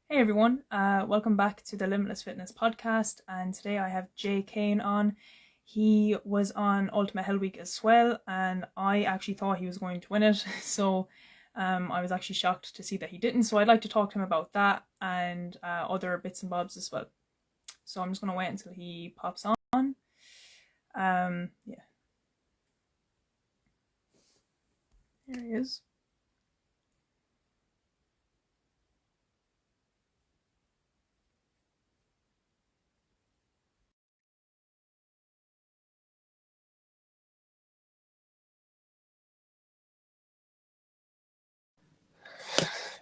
Hey everyone, welcome back to the Limitless Fitness podcast. And today I have Kane on. He was on Ultimate Hell Week as well, and I actually thought he was going to win it. So I was actually shocked to see that he didn't. So I'd like to talk to him about that and other bits and bobs as well. So I'm just going to wait until he pops on. Yeah, here he is.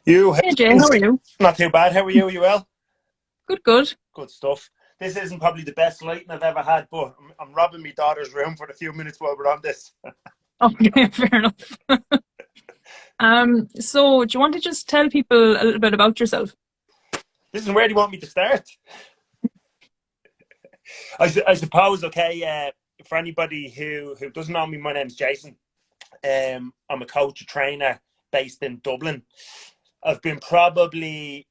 You, Hey Jay, how things? are you? Not too bad. How are you? You well? Good, good. Good stuff. This isn't probably the best lighting I've ever had, but I'm robbing my daughter's room for the few minutes while we're on this. Okay, fair enough. So do you want to just tell people a little bit about yourself? Listen, where do you want me to start? I suppose, okay, for anybody who doesn't know me, my name's Jason. I'm a coach, a trainer based in Dublin. I've been probably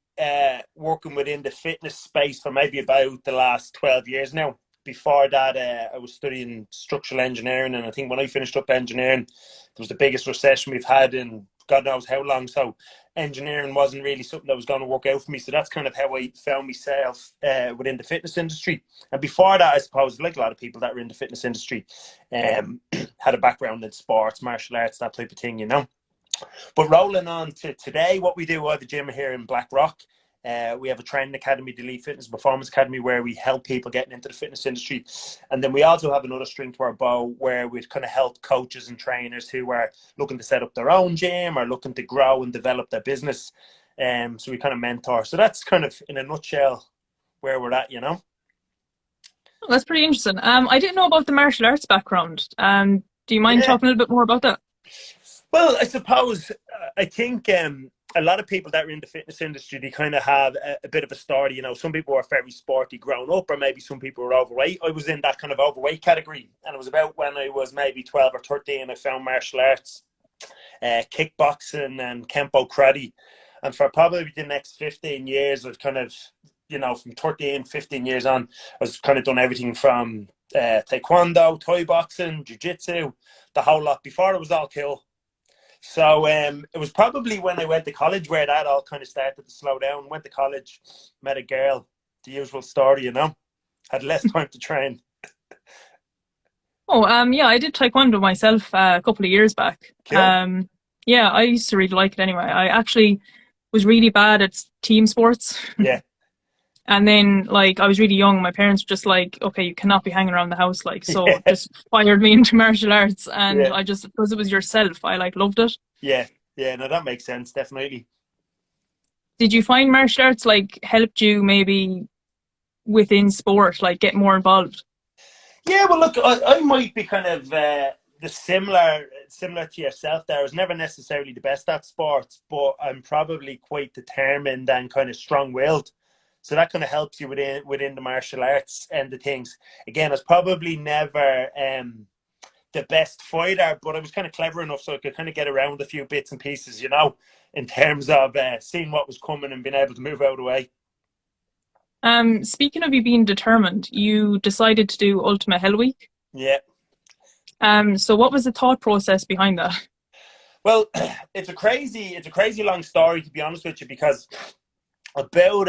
working within the fitness space for maybe about the last 12 years now. Before that, I was studying structural engineering, and I think when I finished up engineering, it was the biggest recession we've had in God knows how long. So, engineering wasn't really something that was going to work out for me. So that's kind of how I found myself within the fitness industry. And before that, I suppose, like a lot of people that were in the fitness industry, had a background in sports, martial arts, that type of thing, you know. But rolling on to today, what we do, I have a gym here in Blackrock. We have a training academy, the Elite Fitness Performance Academy, where we help people getting into the fitness industry. And then we also have another string to our bow where we kind of help coaches and trainers who are looking to set up their own gym or looking to grow and develop their business. So we kind of mentor. So that's kind of in a nutshell where we're at, you know. Oh, that's pretty interesting. I didn't know about the martial arts background. Do you mind Yeah. talking a little bit more about that? Well, I suppose I think a lot of people that are in the fitness industry, they kind of have a bit of a story. You know, some people are very sporty growing up, or maybe some people are overweight. I was in that kind of overweight category, and it was about when I was maybe 12 or 13, I found martial arts, kickboxing and Kempo karate. And for probably the next 15 years, I've kind of, you know, from 13, 15 years on, I was kind of done everything from taekwondo, Thai boxing, jiu-jitsu, the whole lot. Before it was all cool. So it was probably when I went to college where that all kind of started to slow down. Went to college, met a girl, the usual story, you know. Had less time to train. Oh, yeah, I did taekwondo myself a couple of years back. Cool. Yeah, I used to really like it anyway. I actually was really bad at team sports. Yeah. And then, like, I was really young. My parents were just like, okay, you cannot be hanging around the house, like, so Yeah. just fired me into martial arts. And Yeah. I just, because it was yourself, I like loved it. Yeah. Yeah. No, that makes sense. Definitely. Did you find martial arts like helped you maybe within sport, like get more involved? Yeah. Well, look, I might be kind of the similar to yourself. There, I was never necessarily the best at sports, but I'm probably quite determined and kind of strong-willed. So that kind of helps you within the martial arts and the things. Again, I was probably never the best fighter, but I was kind of clever enough so I could kind of get around a few bits and pieces, you know, in terms of seeing what was coming and being able to move out of the way. Speaking of you being determined, you decided to do Ultimate Hell Week. Yeah. So what was the thought process behind that? Well, it's a crazy long story to be honest with you because about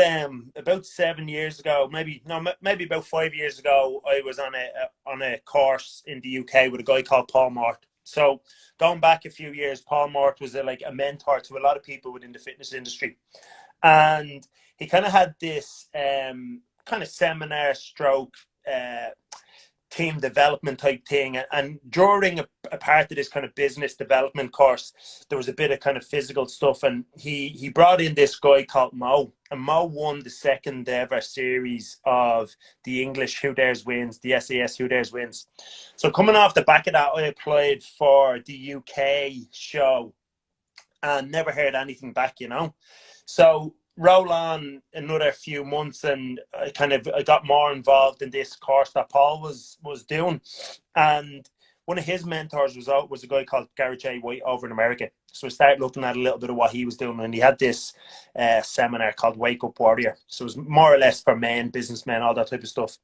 7 years ago, maybe no, maybe about 5 years ago, I was on a course in the UK with a guy called Paul Mort. So going back a few years, Paul Mort was like a mentor to a lot of people within the fitness industry, and he kind of had this kind of seminar stroke team development type thing. And during a part of this kind of business development course, there was a bit of kind of physical stuff. And he brought in this guy called Mo. And Mo won the second ever series of the English Who Dares Wins, the SAS Who Dares Wins. So coming off the back of that, I applied for the UK show and never heard anything back, you know. So roll on another few months and I got more involved in this course that Paul was doing. And one of his mentors was a guy called Garrett J. White over in America. So I started looking at a little bit of what he was doing, and he had this seminar called Wake Up Warrior. So it was more or less for men, businessmen, all that type of stuff.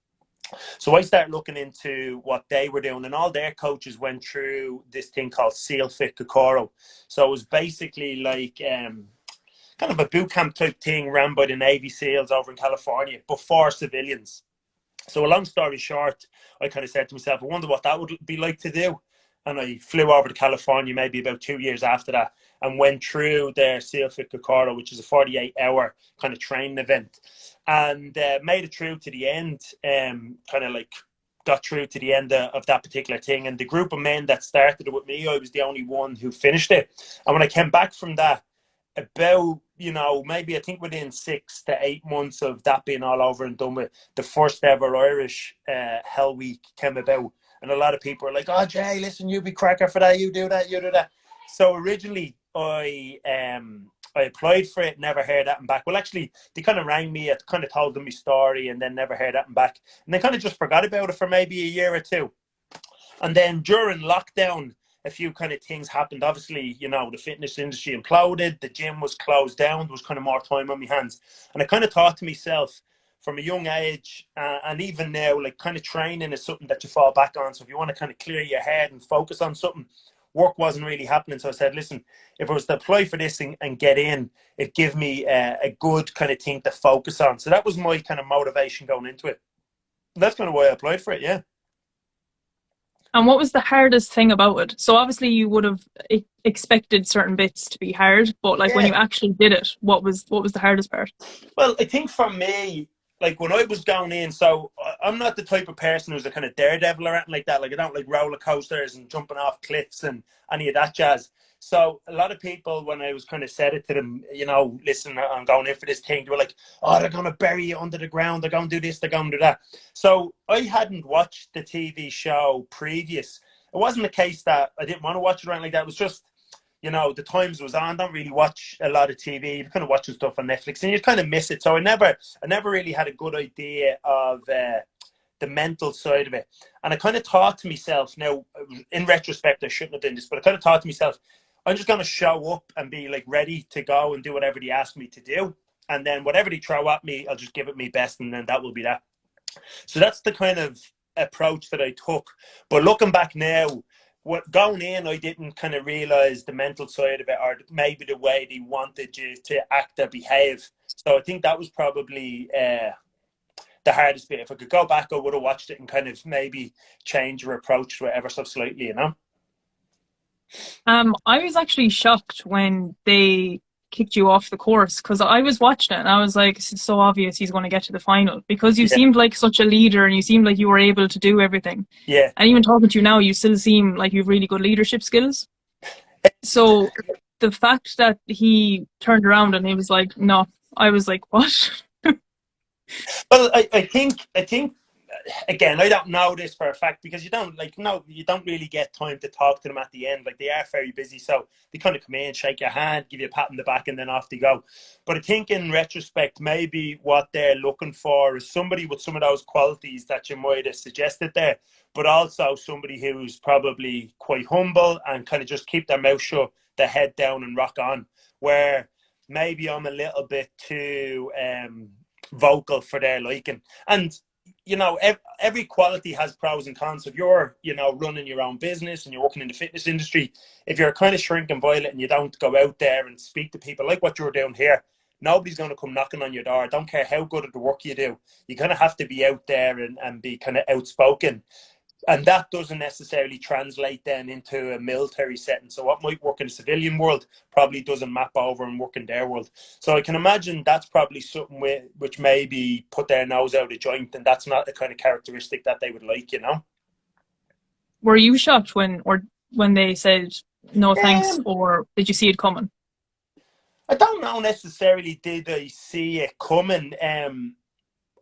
So I started looking into what they were doing, and all their coaches went through this thing called SEAL Fit Kokoro. So it was basically like kind of a boot camp type thing ran by the Navy SEALs over in California, but for civilians. So a long story short, I kind of said to myself, I wonder what that would be like to do. And I flew over to California maybe about 2 years after that and went through their SEAL Fit Kokoro, which is a 48-hour kind of training event, and made it through to the end, kind of like got through to the end of that particular thing. And the group of men that started it with me, I was the only one who finished it. And when I came back from that, about, maybe I think within 6 to 8 months of that being all over and done with, the first ever Irish Hell Week came about. And a lot of people are like, oh, Jay, listen, you be cracker for that, you do that, you do that. So originally I applied for it, never heard that back. Well, actually, they kind of rang me, I kind of told them my story, and then never heard that back. And they kind of just forgot about it for maybe a year or two. And then during lockdown, a few kind of things happened. Obviously, the fitness industry imploded, the gym was closed down, there was kind of more time on my hands. And I kind of thought to myself, from a young age, and even now, like, kind of training is something that you fall back on. So if you want to kind of clear your head and focus on something, work wasn't really happening. So I said, listen, if I was to apply for this and get in, it'd give me a good kind of thing to focus on. So that was my kind of motivation going into it. And that's kind of why I applied for it, yeah. And what was the hardest thing about it? So obviously you would have expected certain bits to be hard, but like when you actually did it, what was the hardest part? Well, I think for me, like when I was going in, so I'm not the type of person who's a kind of daredevil or anything like that. Like I don't like roller coasters and jumping off cliffs and any of that jazz. So a lot of people, when I was kind of said it to them, listen, I'm going in for this thing, they were like, oh, they're going to bury you under the ground. They're going to do this, they're going to do that. So I hadn't watched the TV show previous. It wasn't a case that I didn't want to watch it or anything like that. It was just, the times was on. I don't really watch a lot of TV. You're kind of watching stuff on Netflix and you kind of miss it. So I never really had a good idea of the mental side of it. And I kind of thought to myself, now, in retrospect, I shouldn't have done this, but I kind of thought to myself, I'm just going to show up and be like ready to go and do whatever they ask me to do. And then whatever they throw at me, I'll just give it my best. And then that will be that. So that's the kind of approach that I took. But looking back now, going in, I didn't kind of realize the mental side of it, or maybe the way they wanted you to act or behave. So I think that was probably the hardest bit. If I could go back, I would have watched it and kind of maybe change your approach to it ever so slightly, I was actually shocked when they kicked you off the course, because I was watching it and I was like, it's so obvious he's going to get to the final, because you seemed like such a leader and you seemed like you were able to do everything. Yeah. And even talking to you now, you still seem like you have really good leadership skills. So the fact that he turned around and he was like, no, I was like, what? Well, I think again, I don't know this for a fact, because you don't really get time to talk to them at the end. Like, they are very busy, so they kind of come in, shake your hand, give you a pat on the back, and then off they go. But I think in retrospect, maybe what they're looking for is somebody with some of those qualities that you might have suggested there, but also somebody who's probably quite humble and kind of just keep their mouth shut, their head down, and rock on. Where maybe I'm a little bit too vocal for their liking. And every quality has pros and cons. If you're running your own business and you're working in the fitness industry, if you're kind of shrinking violet and you don't go out there and speak to people like what you're doing here, nobody's going to come knocking on your door. I don't care how good at the work you do. You kind of have to be out there and be kind of outspoken. And that doesn't necessarily translate then into a military setting. So what might work in the civilian world probably doesn't map over and work in their world. So I can imagine that's probably something which maybe put their nose out of joint, and that's not the kind of characteristic that they would like, Were you shocked when they said no thanks, or did you see it coming? I don't know necessarily did I see it coming.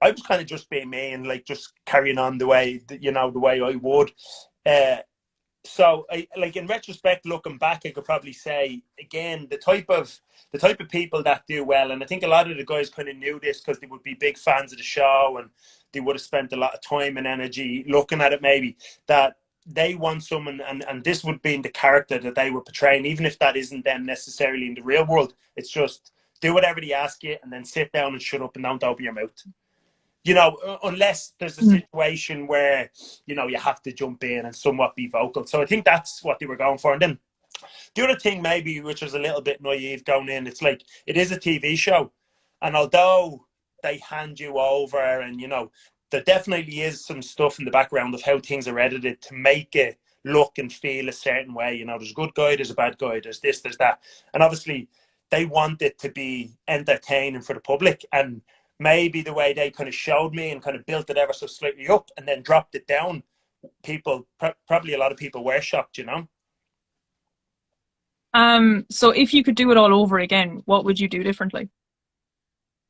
I was kind of just being me and like just carrying on the way the way I would. So I, like, in retrospect, looking back, I could probably say again the type of people that do well, and I think a lot of the guys kind of knew this because they would be big fans of the show and they would have spent a lot of time and energy looking at it. Maybe that they want someone, and this would be in the character that they were portraying, even if that isn't them necessarily in the real world. It's just do whatever they ask you and then sit down and shut up and don't open your mouth. You know, unless there's a situation where, you know, you have to jump in and somewhat be vocal. So I think that's what they were going for. And then the other thing maybe, which was a little bit naive going in, it's like, it is a TV show. And although they hand you over and, you know, there definitely is some stuff in the background of how things are edited to make it look and feel a certain way. You know, there's a good guy, there's a bad guy, there's this, there's that. And obviously they want it to be entertaining for the public. And maybe the way they kind of showed me and kind of built it ever so slightly up and then dropped it down, people, probably a lot of people were shocked, you know? So if you could do it all over again, what would you do differently?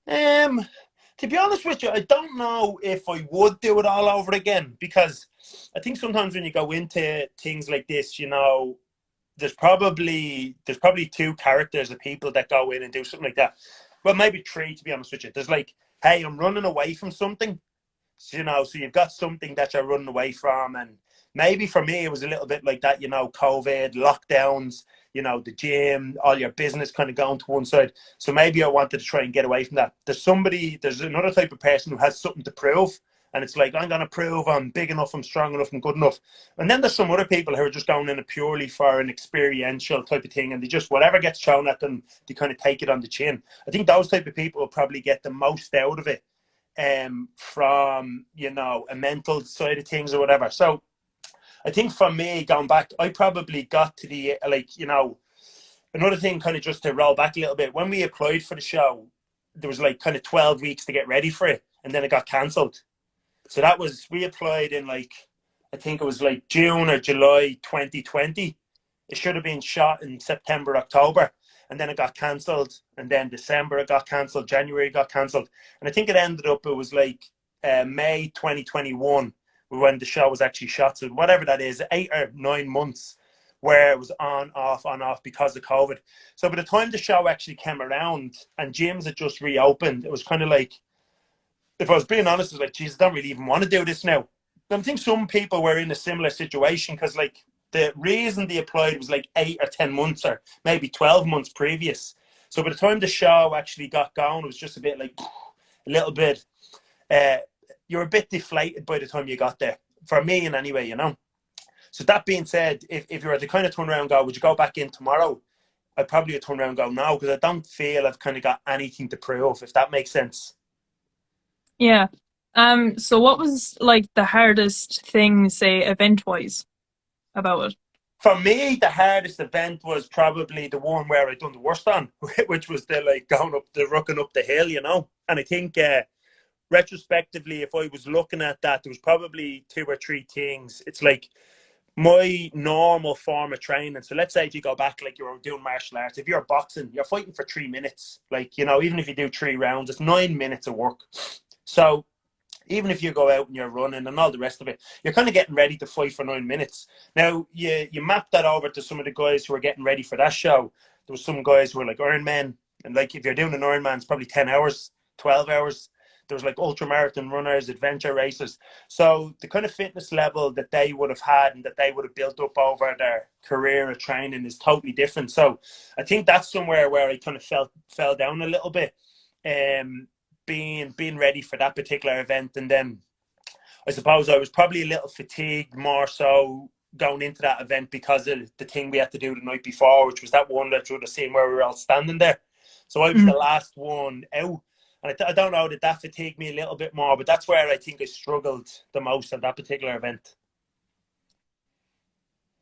To be honest with you, I don't know if I would do it all over again, because I think sometimes when you go into things like this, you know, there's probably two characters of people that go in and do something like that. Well, maybe three, to be honest with you. There's like, hey, I'm running away from something. So, you know, so you've got something that you're running away from, and maybe for me it was a little bit like that, you know, COVID, lockdowns, you know, the gym, all your business kind of going to one side. So maybe I wanted to try and get away from that. There's another type of person who has something to prove, and it's like, I'm going to prove I'm big enough, I'm strong enough, I'm good enough. And then there's some other people who are just going in purely for an experiential type of thing, and they just, whatever gets thrown at them, they kind of take it on the chin. I think those type of people will probably get the most out of it, from, you know, a mental side of things or whatever. So I think for me, going back, I probably got to the, like, you know, another thing kind of just to roll back a little bit. When we applied for the show, there was like kind of 12 weeks to get ready for it, and then it got cancelled. So that was, we applied in like, I think it was like June or July 2020. It should have been shot in September, October. And then it got cancelled. And then December it got cancelled. January it got cancelled. And I think it ended up, it was like May 2021 when the show was actually shot. So whatever that is, 8 or 9 months where it was on, off because of COVID. So by the time the show actually came around and gyms had just reopened, it was kind of like, if I was being honest, I was like, Jesus, I don't really even want to do this now. I think some people were in a similar situation, because like the reason they applied was like 8 or 10 months or maybe 12 months previous. So by the time the show actually got going, it was just a bit like, a little bit, you're a bit deflated by the time you got there. For me, in any way, you know. So that being said, if you were to kind of turn around and go, would you go back in tomorrow? I'd probably turn around and go, no, because I don't feel I've kind of got anything to prove, if that makes sense. Yeah. So what was like the hardest thing, say, event-wise about it? For me, the hardest event was probably the one where I done the worst on, which was the like going up the rucking up the hill, you know. And I think retrospectively, if I was looking at that, there was probably two or three things. It's like my normal form of training. So let's say if you go back, like you were doing martial arts, if you're boxing, you're fighting for 3 minutes. Like, you know, even if you do 3 rounds, it's 9 minutes of work. So even if you go out and you're running and all the rest of it, you're kind of getting ready to fight for 9 minutes. Now, you map that over to some of the guys who are getting ready for that show. There was some guys who were like Ironmen, and like if you're doing an Ironman, it's probably 10 hours, 12 hours. There was like ultra marathon runners, adventure racers. So the kind of fitness level that they would have had and that they would have built up over their career of training is totally different. So I think that's somewhere where I kind of fell down a little bit. Being ready for that particular event. And then I suppose I was probably a little fatigued more so going into that event because of the thing we had to do the night before, which was that one that you would have seen where we were all standing there. So I was the last one out. And I don't know, did that fatigue me a little bit more, but that's where I think I struggled the most at that particular event.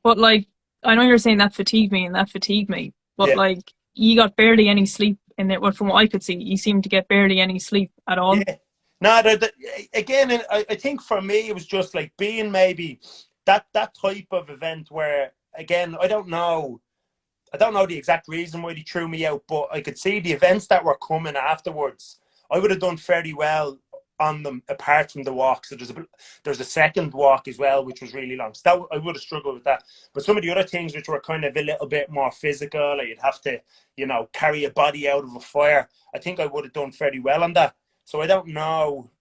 But like, I know you're saying that fatigued me and that fatigued me, but Yeah. like, you got barely any sleep in it. Well, from what I could see, you seemed to get barely any sleep at all. Yeah. No, again, I think for me, it was just like being maybe that type of event where, again, I don't know the exact reason why they threw me out, but I could see the events that were coming afterwards. I would have done fairly well on them, apart from the walk. So there's a second walk as well, which was really long. So that, I would have struggled with that. But some of the other things, which were kind of a little bit more physical, like you'd have to, you know, carry a body out of a fire, I think I would have done fairly well on that. So I don't know,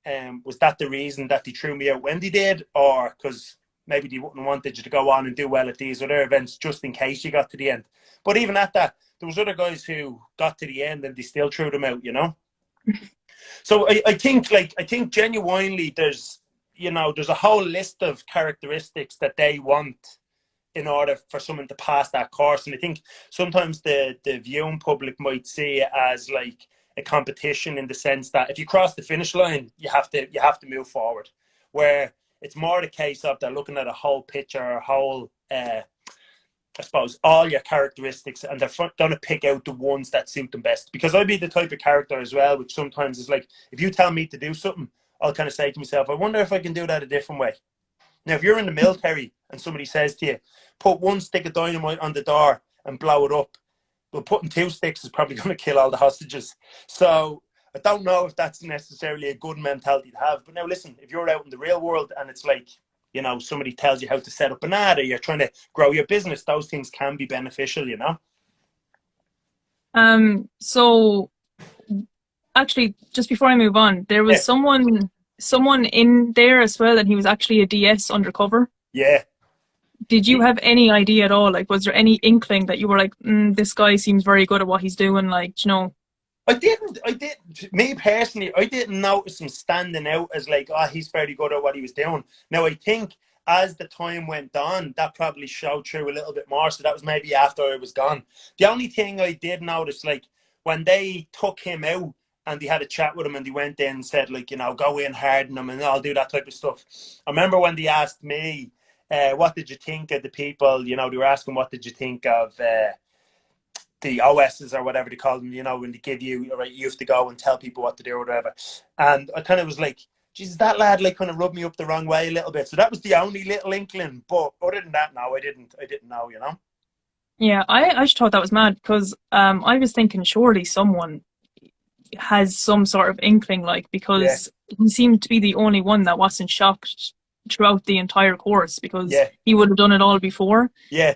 was that the reason that they threw me out when they did, or because maybe they wouldn't have wanted you to go on and do well at these other events just in case you got to the end. But even at that, there was other guys who got to the end and they still threw them out, you know? So I think genuinely there's a whole list of characteristics that they want in order for someone to pass that course. And I think sometimes the viewing public might see it as like a competition in the sense that if you cross the finish line, you have to move forward. Where it's more the case of they're looking at a whole picture, a whole I suppose all your characteristics, and they're going to pick out the ones that suit them best. Because I'd be the type of character as well, which sometimes is like, if you tell me to do something, I'll kind of say to myself, I wonder if I can do that a different way. Now, if you're in the military and somebody says to you, put one stick of dynamite on the door and blow it up, well, putting two sticks is probably going to kill all the hostages. So I don't know if that's necessarily a good mentality to have. But now, listen, if you're out in the real world and it's like, somebody tells you how to set up an ad, or you're trying to grow your business, those things can be beneficial, So actually, just before I move on, there was someone in there as well, and he was actually a DS undercover. Yeah. Did you have any idea at all? Like, was there any inkling that you were like, this guy seems very good at what he's doing? Like, I didn't. Me personally, I didn't notice him standing out as like, he's very good at what he was doing. Now, I think as the time went on, that probably showed through a little bit more. So that was maybe after I was gone. The only thing I did notice, like, when they took him out and they had a chat with him and they went in and said, like, go in hard on him and I'll do that type of stuff. I remember when they asked me, what did you think of the people? They were asking, what did you think of the OSs or whatever they call them, when they give you, right, you have to go and tell people what to do or whatever. And I kind of was like, Jesus, that lad like kind of rubbed me up the wrong way a little bit. So that was the only little inkling. But other than that, no, I didn't know, Yeah, I just thought that was mad because I was thinking surely someone has some sort of inkling, like, because he seemed to be the only one that wasn't shocked throughout the entire course, because he would have done it all before. Yeah.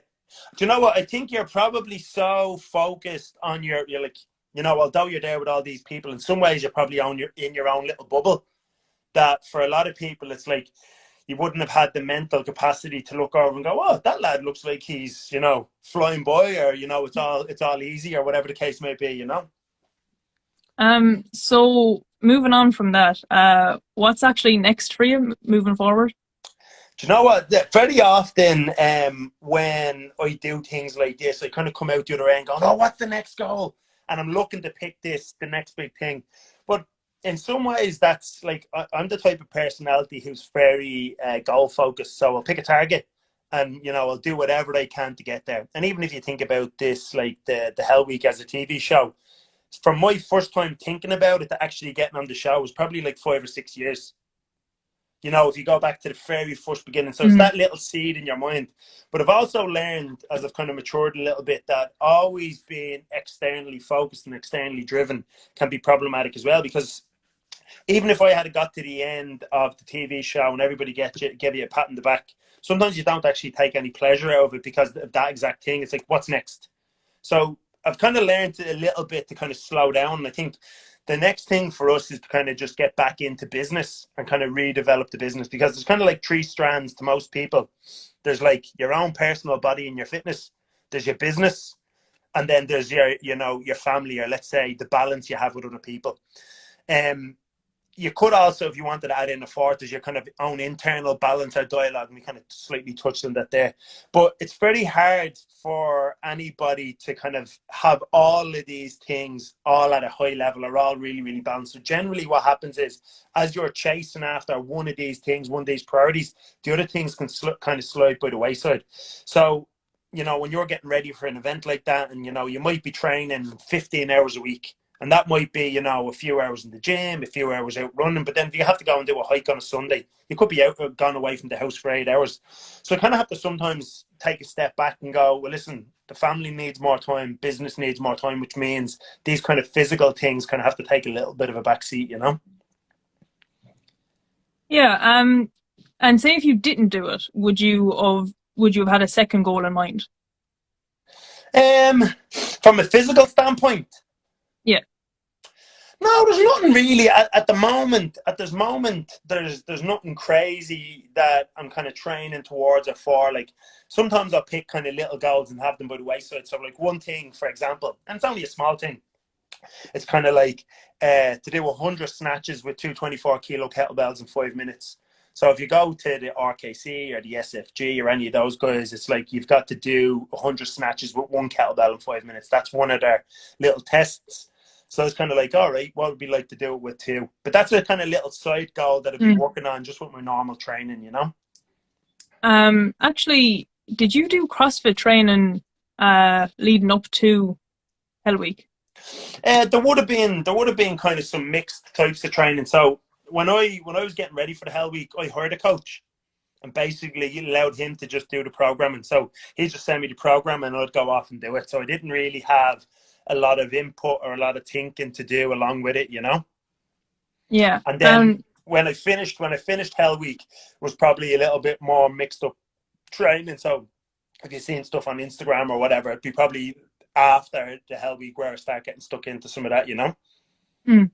Do you know what? I think you're probably so focused on you're like, although you're there with all these people, in some ways you're probably in your own little bubble, that for a lot of people, it's like you wouldn't have had the mental capacity to look over and go, oh, that lad looks like he's, flying by, or, it's all easy, or whatever the case may be, So moving on from that, what's actually next for you moving forward? Do you know what? Very often when I do things like this, I kind of come out the other end going, oh, what's the next goal? And I'm looking to pick the next big thing. But in some ways, that's like, I'm the type of personality who's very goal focused. So I'll pick a target and, I'll do whatever I can to get there. And even if you think about this, like the Hell Week as a TV show, from my first time thinking about it to actually getting on the show was probably like 5 or 6 years. If you go back to the very first beginning. So it's that little seed in your mind. But I've also learned, as I've kind of matured a little bit, that always being externally focused and externally driven can be problematic as well. Because even if I had got to the end of the TV show and everybody gave you a pat on the back, sometimes you don't actually take any pleasure out of it because of that exact thing. It's like, what's next? So I've kind of learned a little bit to kind of slow down. And I think the next thing for us is to kind of just get back into business and kind of redevelop the business, because there's kind of like 3 strands to most people. There's like your own personal body and your fitness, there's your business, and then there's your family, or let's say the balance you have with other people. You could also, if you wanted to add in a fourth, is your kind of own internal balance or dialogue, and we kind of slightly touched on that there. But it's very hard for anybody to kind of have all of these things all at a high level or all really, really balanced. So generally what happens is, as you're chasing after one of these things, one of these priorities, the other things can kind of slide by the wayside. So, when you're getting ready for an event like that, and, you might be training 15 hours a week, and that might be, a few hours in the gym, a few hours out running. But then if you have to go and do a hike on a Sunday, you could be gone away from the house for 8 hours. So I kind of have to sometimes take a step back and go, well, listen, the family needs more time, business needs more time, which means these kind of physical things kind of have to take a little bit of a back seat, Yeah. And say if you didn't do it, would you have had a second goal in mind? From a physical standpoint? Yeah. No, there's nothing really at the moment. At this moment, there's nothing crazy that I'm kind of training towards or for. Like sometimes I'll pick kind of little goals and have them by the wayside. So like one thing, for example, and it's only a small thing. It's kind of like to do 100 snatches with two 24-kilo kettlebells in 5 minutes. So if you go to the RKC or the SFG or any of those guys, it's like you've got to do 100 snatches with one kettlebell in 5 minutes. That's one of their little tests. So it's kind of like, all right, what would be like to do it with two? But that's a kind of little side goal that I'd be working on just with my normal training, you know? Actually, did you do CrossFit training leading up to Hell Week? There would have been kind of some mixed types of training. So when I was getting ready for the Hell Week, I hired a coach and basically allowed him to just do the programming. So he just sent me the program and I'd go off and do it. So I didn't really have a lot of input or a lot of thinking to do along with it, you know. Yeah. And then when I finished Hell Week, was probably a little bit more mixed up training. So if you're seeing stuff on Instagram or whatever, it'd be probably after the Hell Week where I start getting stuck into some of that, you know. Do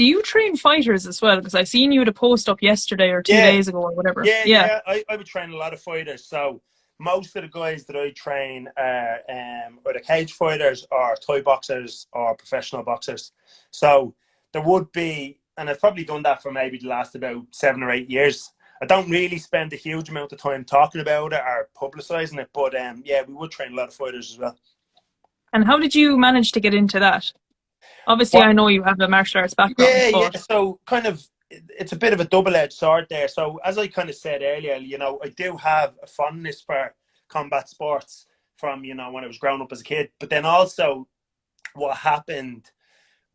you train fighters as well? Because I seen you had a post up yesterday or 2 days ago or whatever. Yeah. I would train a lot of fighters. So most of the guys that I train are either cage fighters or Thai boxers or professional boxers. So there would be, and I've probably done that for maybe the last about 7 or 8 years. I don't really spend a huge amount of time talking about it or publicizing it, but yeah, we would train a lot of fighters as well. And how did you manage to get into that? Obviously, What? I know you have a martial arts background, Yeah. but So kind of, it's a bit of a double-edged sword there. So as I kind of said earlier, you know, I do have a fondness for combat sports from, you know, when I was growing up as a kid. But then also what happened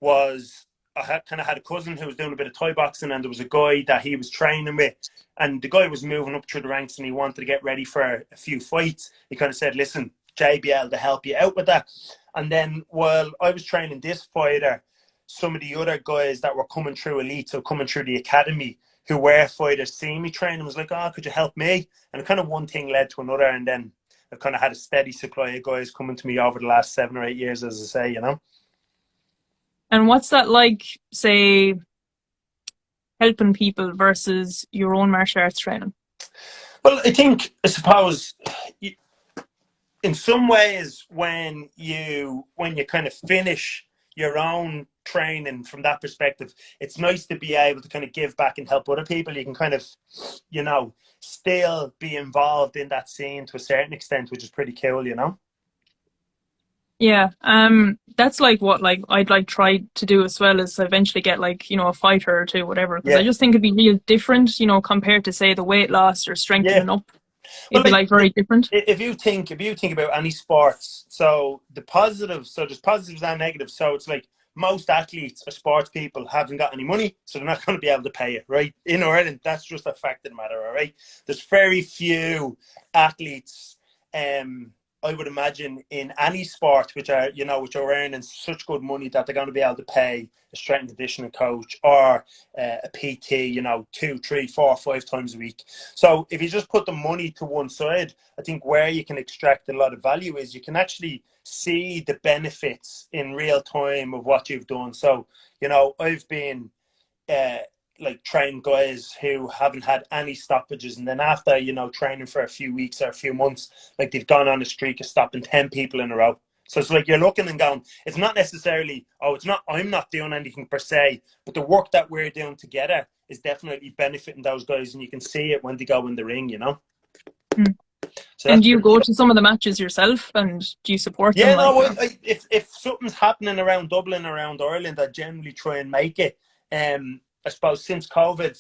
was kind of had a cousin who was doing a bit of Thai boxing, and there was a guy that he was training with, and the guy was moving up through the ranks and he wanted to get ready for a few fights. He kind of said, listen, JBL to help you out with that. And then while I was training this fighter, some of the other guys that were coming through elite, so coming through the academy, who were fighters, seeing me training, was like, oh, could you help me? And kind of one thing led to another, and then I've kind of had a steady supply of guys coming to me over the last 7 or 8 years, as I say, you know. and what's that like, say, helping people versus your own martial arts training? Well, I suppose, in some ways, when you kind of finish your own training from that perspective, it's nice to be able to kind of give back and help other people. You can kind of, you know, still be involved in that scene to a certain extent, which is pretty cool, you know. Yeah, that's like what like I'd like try to do as well, as eventually get like, you know, a fighter or two, whatever. Because I Yeah, just think it'd be real different, you know, compared to say the weight loss or yeah. strengthening up. Well, It'd be like very different. if you think about any sports, so there's positives and negatives. So it's like most athletes or sports people haven't got any money, so they're not going to be able to pay it, right? In Ireland, that's just a fact of the matter, all right? There's very few athletes, I would imagine, in any sport which are earning such good money that they're going to be able to pay a strength and conditioning coach or a PT, you know, 2, 3, 4, 5 times a week. So if you just put the money to one side, I think where you can extract a lot of value is you can actually see the benefits in real time of what you've done. So, you know, I've been uh, like train guys who haven't had any stoppages, and then after, you know, training for a few weeks or a few months, like they've gone on a streak of stopping 10 people in a row. So it's like you're looking and going, it's not necessarily, oh, it's not, I'm not doing anything per se, but the work that we're doing together is definitely benefiting those guys, and you can see it when they go in the ring, you know. Mm. So And that's do you pretty go cool. to some of the matches yourself, and do you support them Yeah, like? no, if something's happening around Dublin, around Ireland, I generally try and make it. I suppose since COVID,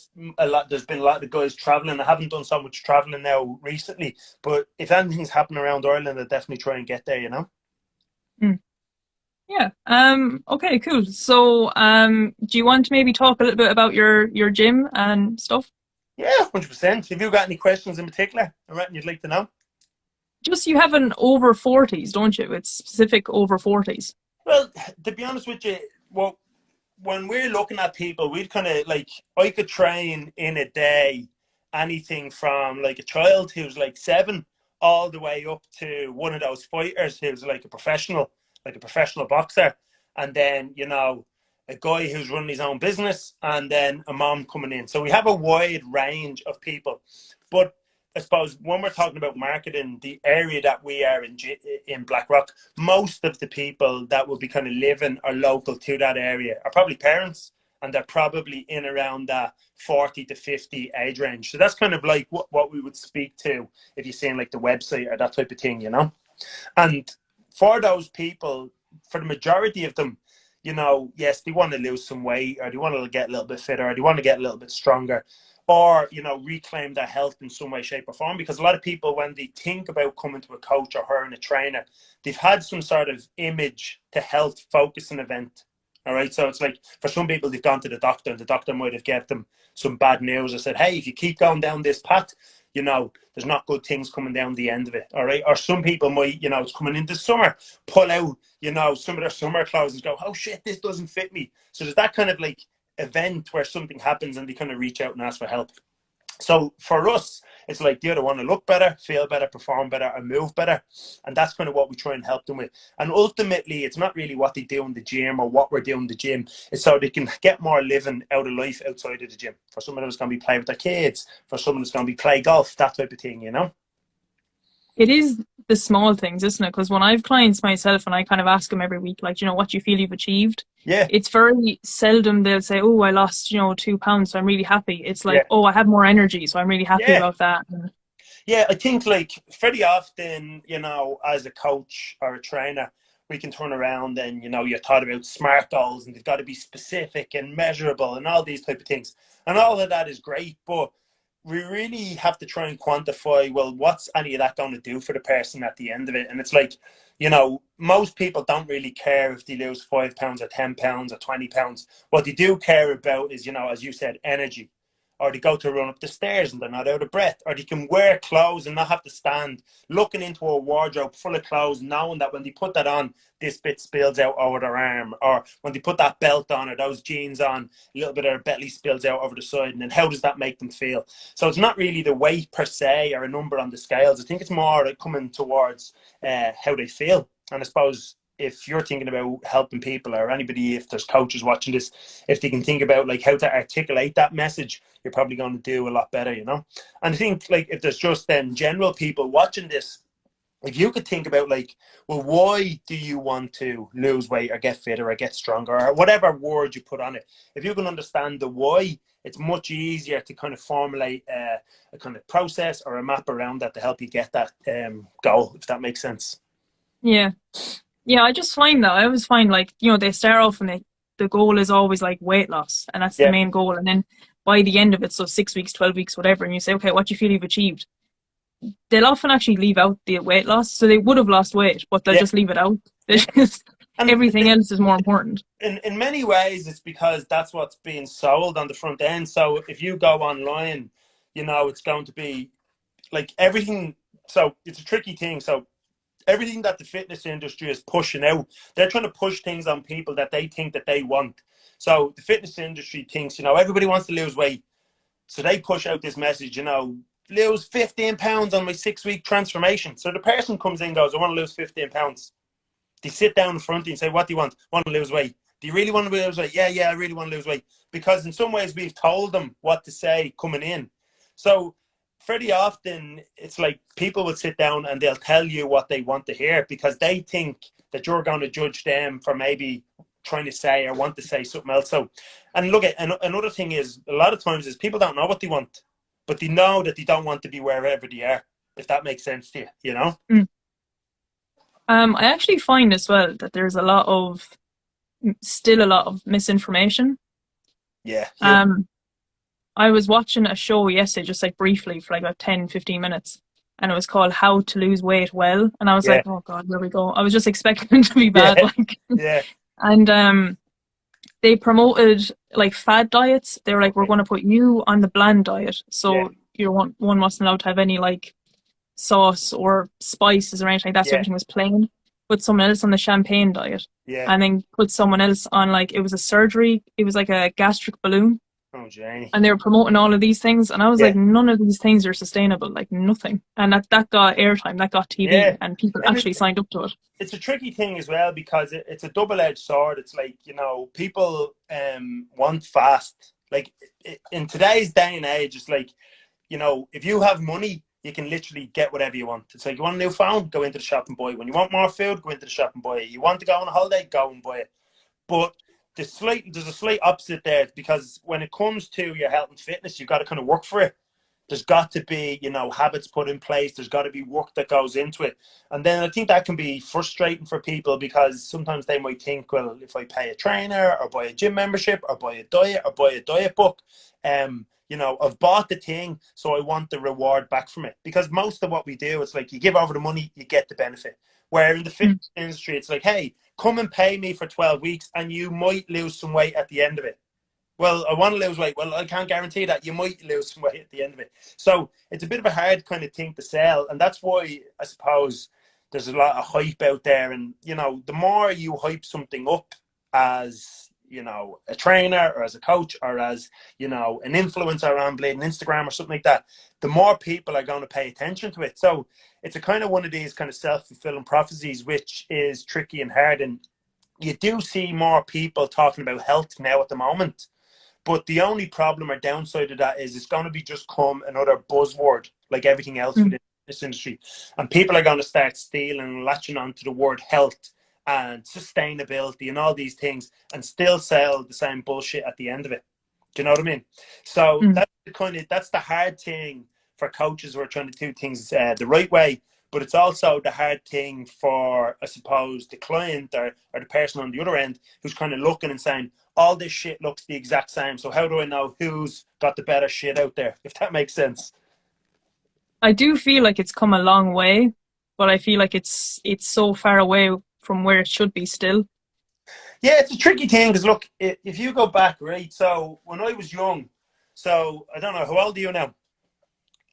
there's been a lot of guys traveling. I haven't done so much traveling now recently, but if anything's happening around Ireland, I definitely try and get there, you know. Mm. Yeah. Okay, cool. So, do you want to maybe talk a little bit about your gym and stuff? Yeah, 100%. Have you got any questions in particular, or anything you'd like to know? Just you have an over 40s, don't you? It's specific over 40s. Well, to be honest with you, well, when we're looking at people, we'd kind of like, I could train in a day anything from like a child who's like 7 all the way up to one of those fighters who's like a professional boxer. and then, a guy who's running his own business, and then a mom coming in. So we have a wide range of people. But I suppose when we're talking about marketing, the area that we are in Blackrock, most of the people that will be kind of living or local to that area are probably parents, and they're probably in around that 40 to 50 age range. So that's kind of like what we would speak to if you're seeing like the website or that type of thing, And for those people, for the majority of them, yes, they want to lose some weight, or they want to get a little bit fitter, or they want to get a little bit stronger, or, reclaim their health in some way, shape, or form. Because a lot of people, when they think about coming to a coach or hiring a trainer, they've had some sort of image to health focusing event. All right. So it's like, for some people, they've gone to the doctor, and the doctor might have given them some bad news or said, hey, if you keep going down this path, there's not good things coming down the end of it. All right. Or some people might, it's coming into summer, pull out, some of their summer clothes and go, oh shit, this doesn't fit me. So there's that kind of like event where something happens and they kind of reach out and ask for help. So for us, it's like they either want to look better, feel better, perform better, and move better. And that's kind of what we try and help them with. And ultimately, it's not really what they do in the gym or what we're doing in the gym. It's so they can get more living out of life outside of the gym. For someone who's going to be playing with their kids, for someone who's going to be play golf, that type of thing, It is the small things, isn't it? Because when I have clients myself and I kind of ask them every week, like, what do you feel you've achieved? Yeah. It's very seldom they'll say, oh, I lost, 2 pounds, so I'm really happy. It's like, Yeah. oh, I have more energy, so I'm really happy about that. Yeah, I think like very often, as a coach or a trainer, we can turn around and, you're taught about SMART goals, and they've got to be specific and measurable and all these type of things. And all of that is great, but we really have to try and quantify, well, what's any of that going to do for the person at the end of it? And it's like, most people don't really care if they lose 5 pounds or 10 pounds or 20 pounds. What they do care about is, as you said, energy. Or they go to run up the stairs and they're not out of breath. Or they can wear clothes and not have to stand looking into a wardrobe full of clothes, knowing that when they put that on, this bit spills out over their arm. Or when they put that belt on or those jeans on, a little bit of their belly spills out over the side. And then how does that make them feel? So it's not really the weight per se or a number on the scales. I think it's more coming towards how they feel. And I suppose if you're thinking about helping people, or anybody, if there's coaches watching this, if they can think about like how to articulate that message, you're probably going to do a lot better, And I think like if there's just then general people watching this, if you could think about like, well, why do you want to lose weight or get fitter or get stronger or whatever word you put on it? If you can understand the why, it's much easier to kind of formulate a kind of process or a map around that to help you get that goal, if that makes sense. Yeah. Yeah, I just find that. I always find like, they start off and the goal is always like weight loss, and that's the main goal. And then by the end of it, so 6 weeks, 12 weeks, whatever, and you say, okay, what do you feel you've achieved? They'll often actually leave out the weight loss. So they would have lost weight, but they'll just leave it out. Everything else is more important. In many ways, it's because that's what's being sold on the front end. So if you go online, it's going to be like everything. So it's a tricky thing. So everything that the fitness industry is pushing out, they're trying to push things on people that they think that they want. So the fitness industry thinks, everybody wants to lose weight. So they push out this message, lose 15 pounds on my 6-week transformation. So the person comes in and goes, I want to lose 15 pounds. They sit down in front of you and say, what do you want? I want to lose weight. Do you really want to lose weight? Yeah, I really want to lose weight. Because in some ways we've told them what to say coming in. So very often it's like people will sit down and they'll tell you what they want to hear because they think that you're going to judge them for maybe trying to say or want to say something else. So, and look, another thing is a lot of times is people don't know what they want, but they know that they don't want to be wherever they are, if that makes sense to you, I actually find as well that there's still a lot of misinformation. Yeah. I was watching a show yesterday, just like briefly for like about 10-15 minutes, and it was called How to Lose Weight Well. And I was like, oh God, where we go? I was just expecting it to be bad. And they promoted like fad diets. They were like, we're going to put you on the bland diet. So your one wasn't allowed to have any like sauce or spices or anything like that. So everything was plain. Put someone else on the champagne diet. And then put someone else on like, it was a surgery. It was like a gastric balloon. Oh, Janie. and they were promoting all of these things, and I was Yeah, like, none of these things are sustainable, like nothing. And that got airtime, that got yeah. TV, and people And actually signed up to it. it's a tricky thing as well because it's a double-edged sword. It's like, people want fast. Like in today's day and age, it's like, if you have money, you can literally get whatever you want. It's like, you want a new phone, go into the shop and buy it. When you want more food, go into the shop and buy it. You want to go on a holiday, go and buy it. But there's a slight opposite there, because when it comes to your health and fitness, you've got to kind of work for it. There's got to be, habits put in place. There's got to be work that goes into it. And then I think that can be frustrating for people, because sometimes they might think, well, if I pay a trainer or buy a gym membership or buy a diet or buy a diet book, I've bought the thing, so I want the reward back from it. Because most of what we do, it's like you give over the money, you get the benefit. Where in the Mm. fitness industry, it's like, hey, come and pay me for 12 weeks and you might lose some weight at the end of it. Well, I want to lose weight. Well, I can't guarantee that. You might lose some weight at the end of it. So it's a bit of a hard kind of thing to sell. And that's why I suppose there's a lot of hype out there. And, the more you hype something up as, a trainer or as a coach or as, an influencer on Blade and Instagram or something like that, the more people are going to pay attention to it. So it's a kind of one of these kind of self-fulfilling prophecies, which is tricky and hard. And you do see more people talking about health now at the moment. But the only problem or downside of that is it's going to be just come another buzzword like everything else Mm. within this industry. And people are going to start stealing and latching onto the word health and sustainability and all these things and still sell the same bullshit at the end of it. Do you know what I mean? So Mm. that's the hard thing for coaches who are trying to do things the right way. But it's also the hard thing for, I suppose, the client or the person on the other end who's kind of looking and saying, all this shit looks the exact same. So how do I know who's got the better shit out there? If that makes sense. I do feel like it's come a long way, but I feel like it's so far away from where it should be still. Yeah, it's a tricky thing because look, if you go back, right? So when I was young, so I don't know, how old are you now?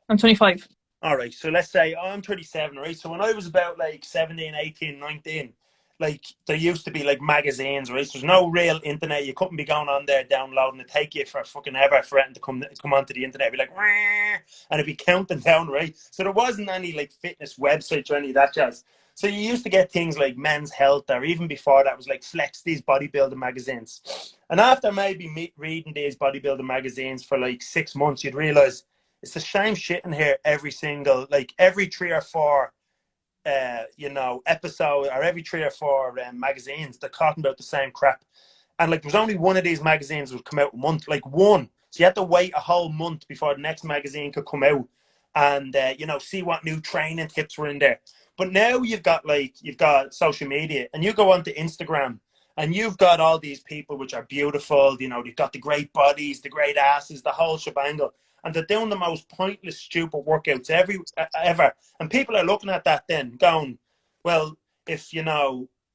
I'm 25. All right, so let's say I'm 37, right? So when I was about like 17, 18, 19, like there used to be like magazines, right? So there's no real internet. You couldn't be going on there downloading it. Take you for fucking ever for it to come onto the internet. It'd be like, "Wah," and it'd be counting down, right? So there wasn't any like fitness websites or any of that jazz. So you used to get things like Men's Health, or even before that was like Flex, these bodybuilding magazines. And after maybe reading these bodybuilding magazines for like 6 months, you'd realize it's the same shit in here every 3 or 4 episode, or every 3 or 4 magazines, they're talking about the same crap. And like there was only one of these magazines that would come out a month, like one. So you had to wait a whole month before the next magazine could come out and see what new training tips were in there. But now you've got social media, and you go onto Instagram and you've got all these people which are beautiful, they've got the great bodies, the great asses, the whole shebangle. And they're doing the most pointless, stupid workouts ever. And people are looking at that then going, well, if,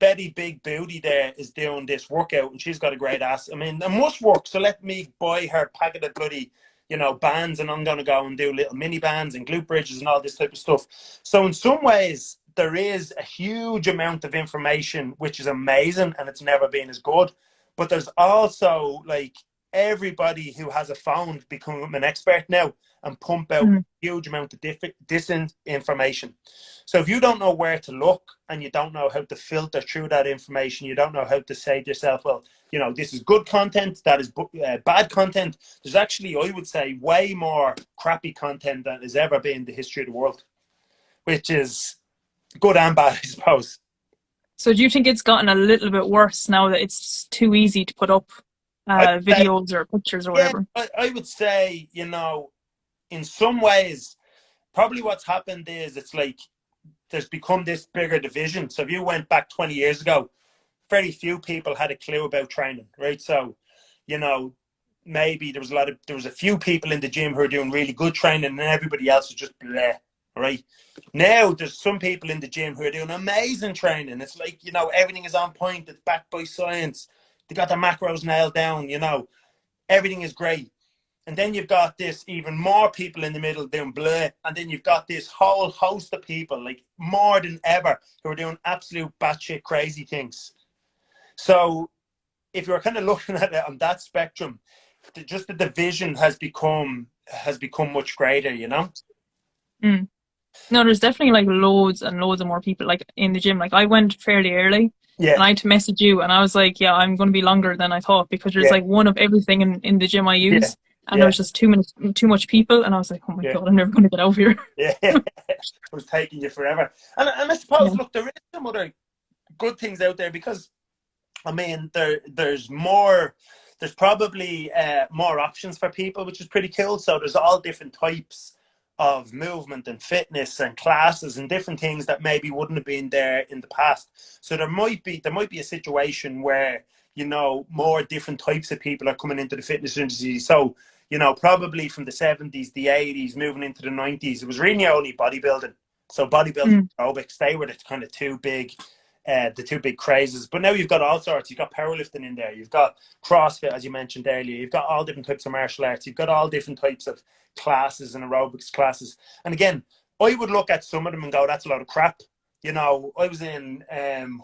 Betty Big Booty there is doing this workout and she's got a great ass, I mean, it must work. So let me buy her packet of bloody, bands, and I'm going to go and do little mini bands and glute bridges and all this type of stuff. So in some ways, there is a huge amount of information, which is amazing, and it's never been as good. But there's also like everybody who has a phone become an expert now and pump out Mm. a huge amount of disinformation. So if you don't know where to look and you don't know how to filter through that information, you don't know how to say to yourself, well, this is good content, that is bad content. There's actually, I would say, way more crappy content than has ever been in the history of the world, which is good and bad, I suppose. So do you think it's gotten a little bit worse now that it's too easy to put up I say, videos or pictures or yeah, whatever? I would say, in some ways, probably what's happened is it's like there's become this bigger division. So if you went back 20 years ago, very few people had a clue about training, right? So, you know, maybe there was a few people in the gym who are doing really good training and everybody else is just bleh, right? Now there's some people in the gym who are doing amazing training. It's like, everything is on point, it's backed by science. They got their macros nailed down, everything is great. And then you've got this even more people in the middle doing blah. And then you've got this whole host of people, like more than ever, who are doing absolute batshit crazy things. So if you're kind of looking at it on that spectrum, just the division has become much greater, you know. Mm. No, there's definitely like loads and loads of more people like in the gym. Like I went fairly early Yeah, and I had to message you and I was like, yeah, I'm going to be longer than I thought because there's yeah, like one of everything in the gym I yeah, use and there yeah, was just too much people and I was like, oh my yeah, God, I'm never going to get over here. yeah. It was taking you forever, and I suppose, Yeah. look, there is some other good things out there because I mean, there's more. There's probably more options for people, which is pretty cool. So there's all different types of movement and fitness and classes and different things that maybe wouldn't have been there in the past. So there might be a situation where, you know, more different types of people are coming into the fitness industry. So, you know, probably from the 70s, the 80s, moving into the 90s, it was really only bodybuilding. So bodybuilding Mm. aerobics, they were the kind of the two big crazes. But now you've got all sorts. You've got powerlifting in there. You've got CrossFit, as you mentioned earlier. You've got all different types of martial arts. You've got all different types of classes and aerobics classes. And again, I would look at some of them and go, that's a lot of crap. You know, I was in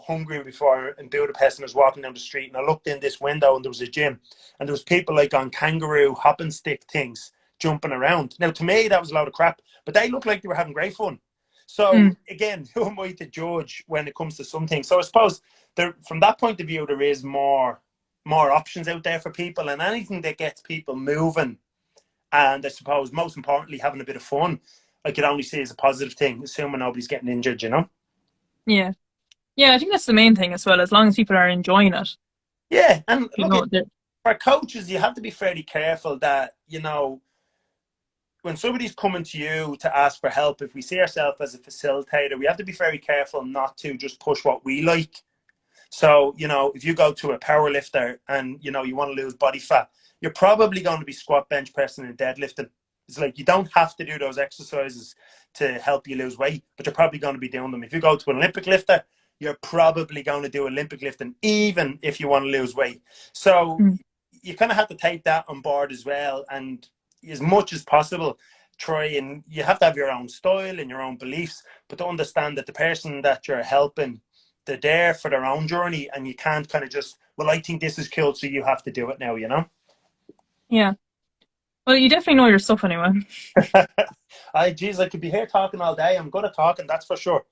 Hungary before in Budapest and I was walking down the street and I looked in this window and there was a gym and there was people like on kangaroo hopping stick things jumping around. Now, to me, that was a lot of crap, but they looked like they were having great fun. So Mm. again, who am I to judge when it comes to something? So I suppose from that point of view, there is more options out there for people, and anything that gets people moving, and I suppose most importantly having a bit of fun, I could only see as a positive thing, assuming nobody's getting injured. You know? Yeah. Yeah, I think that's the main thing as well. As long as people are enjoying it, Yeah, and you look, know, for coaches, you have to be fairly careful that, you know, when somebody's coming to you to ask for help, if we see ourselves as a facilitator, we have to be very careful not to just push what we like. So, you know, if you go to a power lifter and, you know, you want to lose body fat, you're probably going to be squat, bench pressing, and deadlifting. It's like you don't have to do those exercises to help you lose weight, but you're probably going to be doing them. If you go to an Olympic lifter, you're probably going to do Olympic lifting, even if you want to lose weight. So mm, you kind of have to take that on board as well. And as much as possible, try, and you have to have your own style and your own beliefs, but to understand that the person that you're helping, they're there for their own journey, and you can't kind of just, well, I think this is cool, so you have to do it now, you know? yeah. Well, you definitely know your stuff anyway. Geez, I could be here talking all day. I'm good at talking, that's for sure.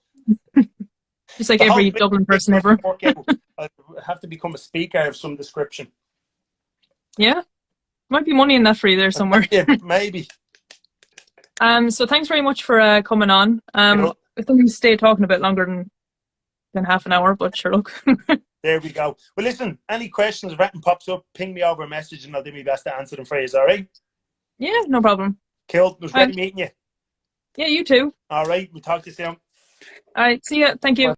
Just like The whole every thing Dublin person doesn't ever. work out. I have to become a speaker of some description. Yeah. Might be money in that for you there somewhere. Yeah, maybe. So thanks very much for coming on. Cool. I think we stayed talking a bit longer than half an hour, but sure, look. There we go. Well, listen, any questions, if anything pops up, ping me over a message and I'll do my best to answer them for you. All right? Yeah, no problem. Cool. It was great meeting you. Yeah, you too. All right. We'll talk to you soon. All right, see ya. Thank you. Bye.